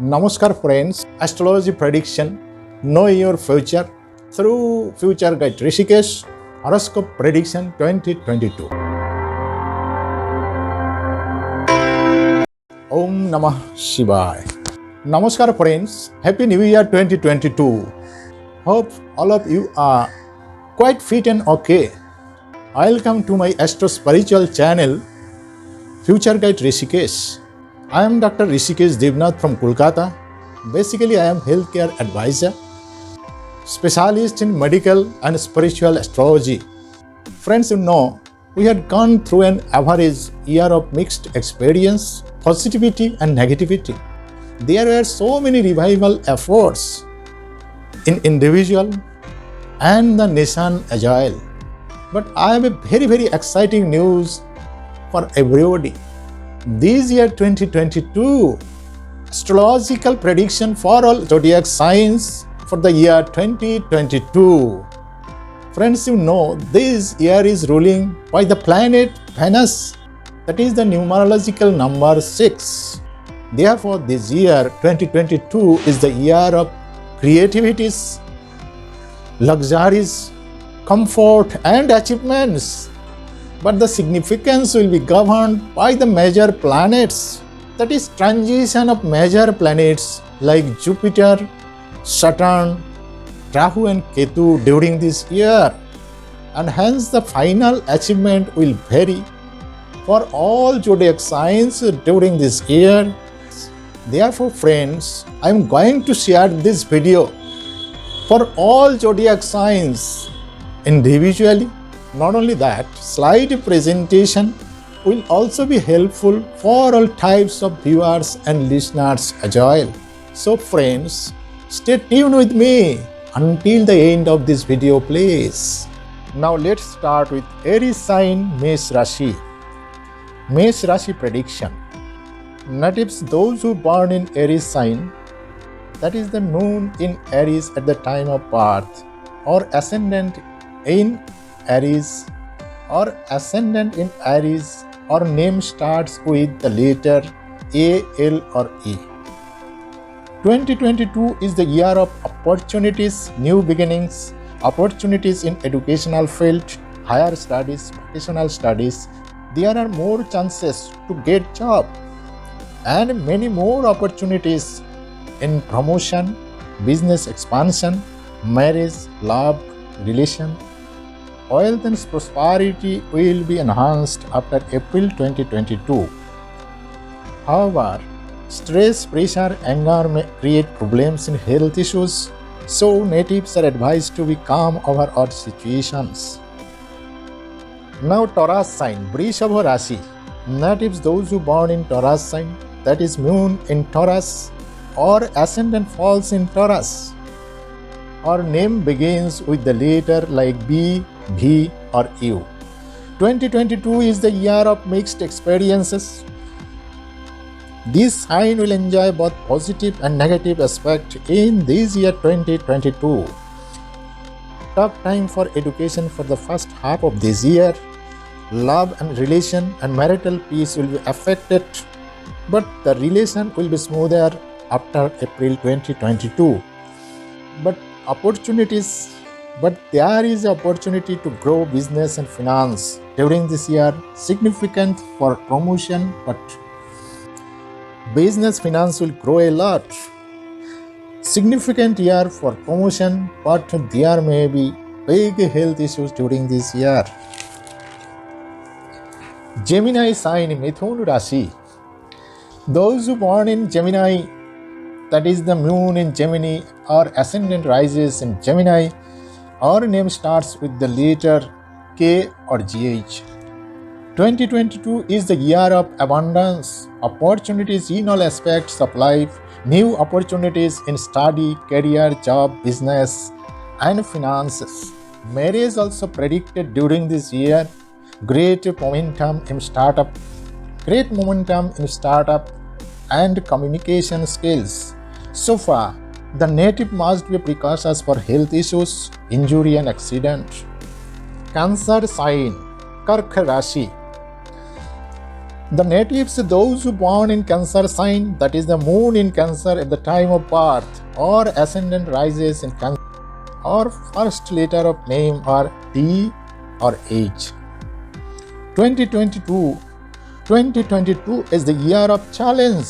Namaskar friends, astrology prediction, know your future through Future Guide Rishikesh, horoscope prediction 2022. Om Namah Shivaya. Namaskar friends, Happy New Year 2022. Hope all of you are quite fit and okay. Welcome to my astro spiritual channel, Future Guide Rishikesh. I am Dr. Rishikesh Devnath from Kolkata. Basically, I am healthcare advisor, specialist in medical and spiritual astrology. Friends, you know, we had gone through an average year of mixed experience, positivity and negativity. There were so many revival efforts in individual and the nation agile. But I have a very exciting news for everybody. This year 2022, astrological prediction for all zodiac signs for the year 2022. Friends, you know this year is ruling by the planet Venus, that is the numerological number 6. Therefore, this year 2022 is the year of creativities, luxuries, comfort and achievements. But the significance will be governed by the major planets, that is transition of major planets like Jupiter, Saturn, Rahu and Ketu during this year, and hence the final achievement will vary for all zodiac signs during this year. Therefore friends, I am going to share this video for all zodiac signs individually. Not only that, slide presentation will also be helpful for all types of viewers and listeners as well. So friends, stay tuned with me until the end of this video please. Now let's start with Aries sign Mesh Rashi. Mesh Rashi prediction. Natives, those who born in Aries sign, that is the moon in Aries at the time of birth, or ascendant in Aries, or ascendant in Aries, or name starts with the letter A, L or E. 2022 is the year of opportunities, new beginnings, opportunities in educational field, higher studies, vocational studies. There are more chances to get job and many more opportunities in promotion, business expansion, marriage, love, relation. Wealth and prosperity will be enhanced after April 2022. However, stress, pressure, anger may create problems in health issues, so natives are advised to be calm over odd situations. Now Taurus sign, Vrishabha Rashi. Natives, those who born in Taurus sign, that is moon in Taurus or ascendant falls in Taurus, or name begins with the letter like B, V or U. 2022 is the year of mixed experiences. This sign will enjoy both positive and negative aspects in this year 2022. Tough time for education for the first half of this year. Love and relation and marital peace will be affected, but the relation will be smoother after April 2022. But there is an opportunity to grow business and finance during this year, significant for promotion, but business finance will grow a lot. Significant year for promotion, but there may be big health issues during this year. Gemini sign Mithun Rashi. Those who born in Gemini, that is the moon in Gemini or ascendant rises in Gemini, our name starts with the letter K or GH. 2022 is the year of abundance, opportunities in all aspects of life, new opportunities in study, career, job, business and finances. Marriage also predicted during this year. Great momentum in startup and communication skills. So far, the native must be precautious for health issues, injury and accident. Cancer sign, Kark Rashi. The natives, those who born in Cancer sign, that is the moon in Cancer at the time of birth, or ascendant rises in Cancer, or first letter of name are D or H. 2022 2022 is the year of challenge.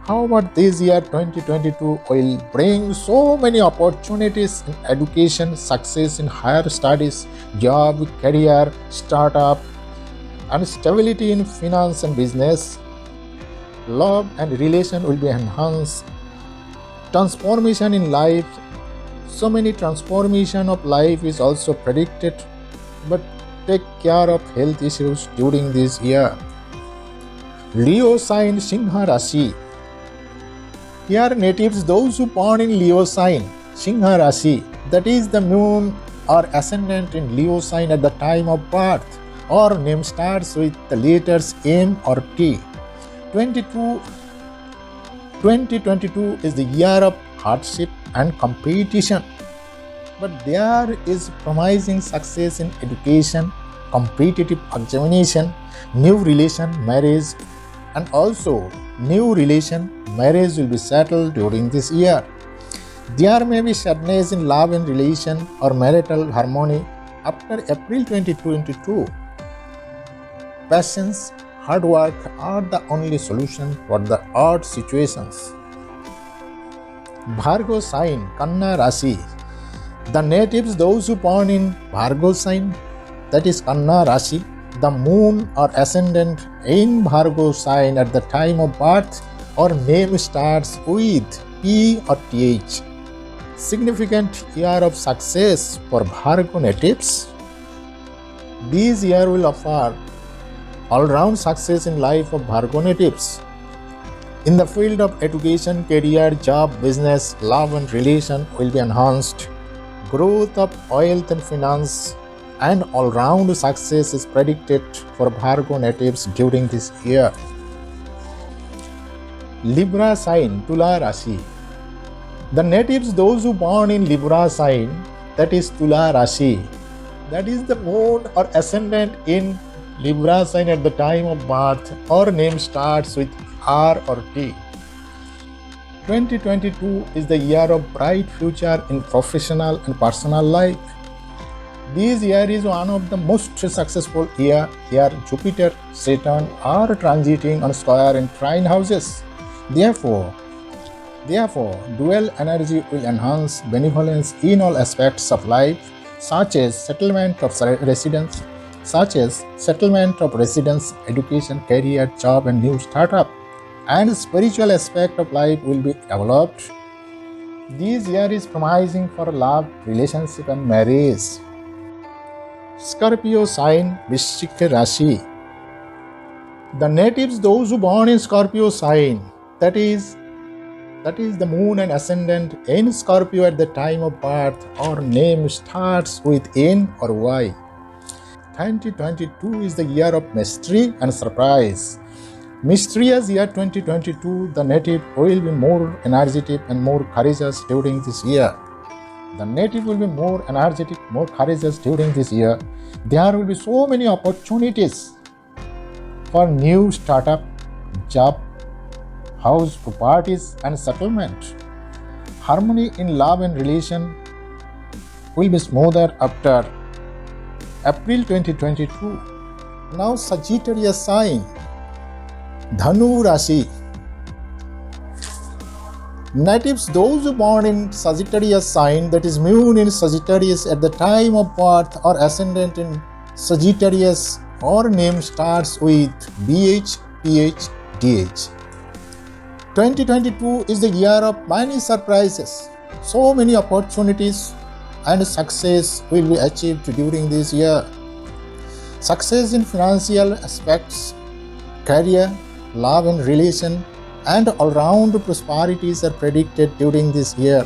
How about this year 2022 will bring so many opportunities in education, success in higher studies, job, career, startup, and stability in finance and business. Love and relation will be enhanced. Transformation in life. So many transformation of life is also predicted, but take care of health issues during this year. Leo sign Singha Rashi. Here natives, those who born in Leo sign, Singha Rashi, that is the moon or ascendant in Leo sign at the time of birth, or name starts with the letters M or T. 2022 is the year of hardship and competition, but there is promising success in education, competitive examination, new relation, marriage, and also new relation, marriage will be settled during this year. There may be sadness in love and relation or marital harmony after April 2022. Patience, hard work are the only solution for the odd situations. Bhargo sign, Kanna Rashi. The natives, those who born in Bhargo sign, that is Kanna Rashi, the moon or ascendant in Bhargo sign at the time of birth or name starts with P or TH. Significant year of success for Bhargo natives. This year will offer all-round success in life of Bhargo natives. In the field of education, career, job, business, love and relation will be enhanced. Growth of wealth and finance and all-round success is predicted for Bhargo natives during this year. Libra sign, Tula Rashi. The natives, those who born in Libra sign, that is Tula Rashi, that is the moon or ascendant in Libra sign at the time of birth or name starts with R or T. 2022 is the year of bright future in professional and personal life. This year is one of the most successful year. Here Jupiter, Saturn are transiting on square and trine houses. Therefore, dual energy will enhance benevolence in all aspects of life, such as settlement of residence, education, career, job, and new startup, and spiritual aspect of life will be developed. This year is promising for love, relationship, and marriage. Scorpio sign, Vrishchika Rashi. The natives, those who born in Scorpio sign, that is the moon and ascendant in Scorpio at the time of birth or name starts with N or Y. 2022 is the year of mystery and surprise. Mysterious year 2022, the native will be more energetic and more courageous during this year. There will be so many opportunities for new startup, job, house, properties, and settlement. Harmony in love and relation will be smoother after April 2022. Now Sagittarius sign, Dhanu Rashi. Natives, those who born in Sagittarius sign, that is moon in Sagittarius at the time of birth or ascendant in Sagittarius or name starts with BH, PH, DH. 2022 is the year of many surprises. So many opportunities and success will be achieved during this year. Success in financial aspects, career, love and relation, and all-round prosperities are predicted during this year.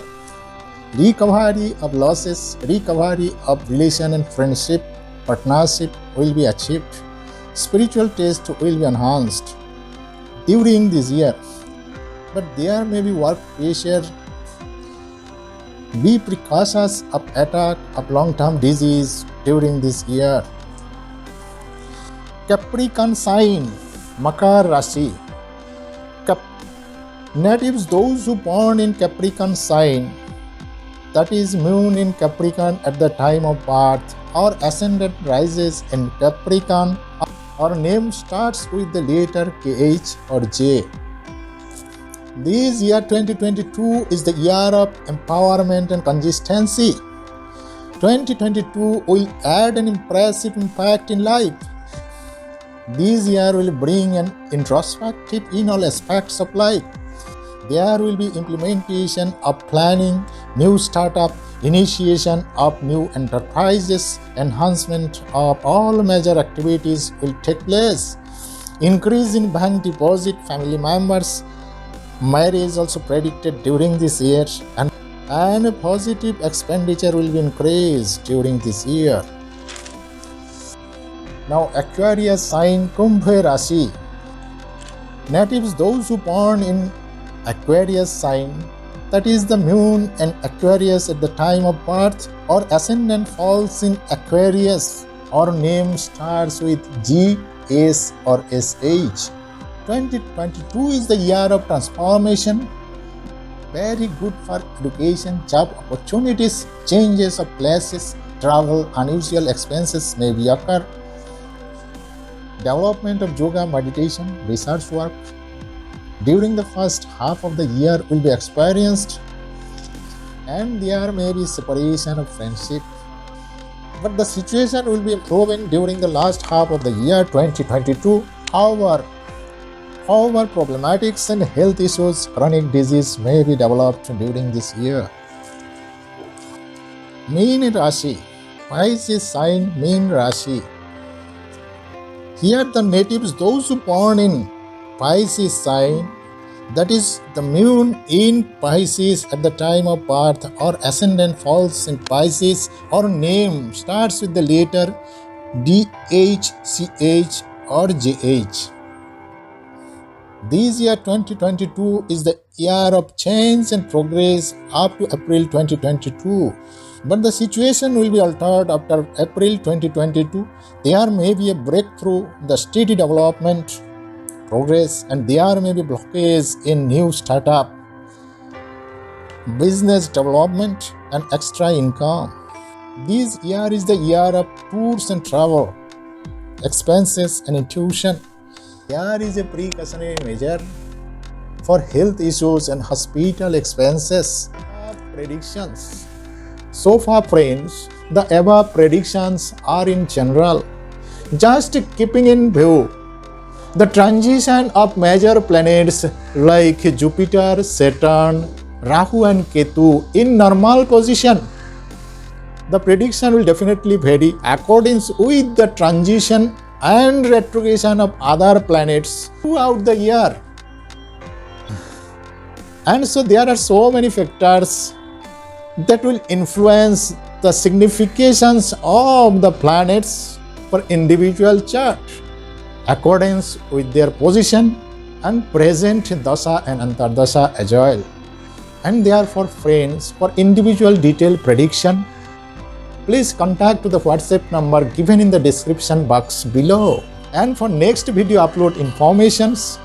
Recovery of losses, recovery of relation and friendship, partnership will be achieved. Spiritual taste will be enhanced during this year. But there may be work pressure. Be precautious of attack of long-term disease during this year. Capricorn sign, Makar Rashi. Cap- Natives, those who born in Capricorn sign, that is moon in Capricorn at the time of birth, or ascendant rises in Capricorn, or name starts with the letter KH or J. This year 2022 is the year of empowerment and consistency. 2022 will add an impressive impact in life. This year will bring an introspective in all aspects of life. There will be implementation of planning, new startup, initiation of new enterprises, enhancement of all major activities will take place. Increase in bank deposit, family members, marriage also predicted during this year, and positive expenditure will be increased during this year. Now Aquarius sign Kumbh Rashi. Natives, those who born in Aquarius sign, that is the moon and Aquarius at the time of birth, or ascendant falls in Aquarius, or name starts with G, S or SH. 2022 is the year of transformation. Very good for education, job opportunities, changes of places, travel, unusual expenses may be occur. Development of yoga, meditation, research work during the first half of the year will be experienced, and there may be separation of friendship. But the situation will be improving during the last half of the year 2022. However, problematics and health issues, chronic disease may be developed during this year. Meen Rashi. Pisces sign Meen Rashi. Here the natives, those who born in Pisces sign, that is the moon in Pisces at the time of birth, or ascendant falls in Pisces, or name starts with the letter DH, CH or JH. This year 2022 is the year of change and progress up to April 2022. But the situation will be altered after April 2022. There may be a breakthrough, the steady development, progress, and there may be blockage in new startup, business development and extra income. This year is the year of tours and travel, expenses and intuition. There is a precautionary measure for health issues and hospital expenses. Predictions. So far, friends, the above predictions are in general, just keeping in view the transition of major planets like Jupiter, Saturn, Rahu and Ketu in normal position. The prediction will definitely vary according with the transition and retrogression of other planets throughout the year. And so there are so many factors that will influence the significations of the planets for individual chart according with their position and present dasha and antardasha as well. And therefore, friends, for individual detailed prediction, please contact to the WhatsApp number given in the description box below. And for next video upload informations,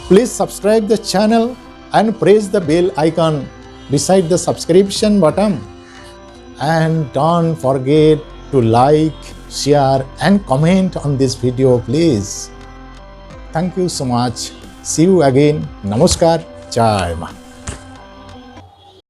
please subscribe the channel and press the bell icon beside the subscription button. And don't forget to like, share and comment on this video, please. Thank you so much. See you again. Namaskar. Jai Ma.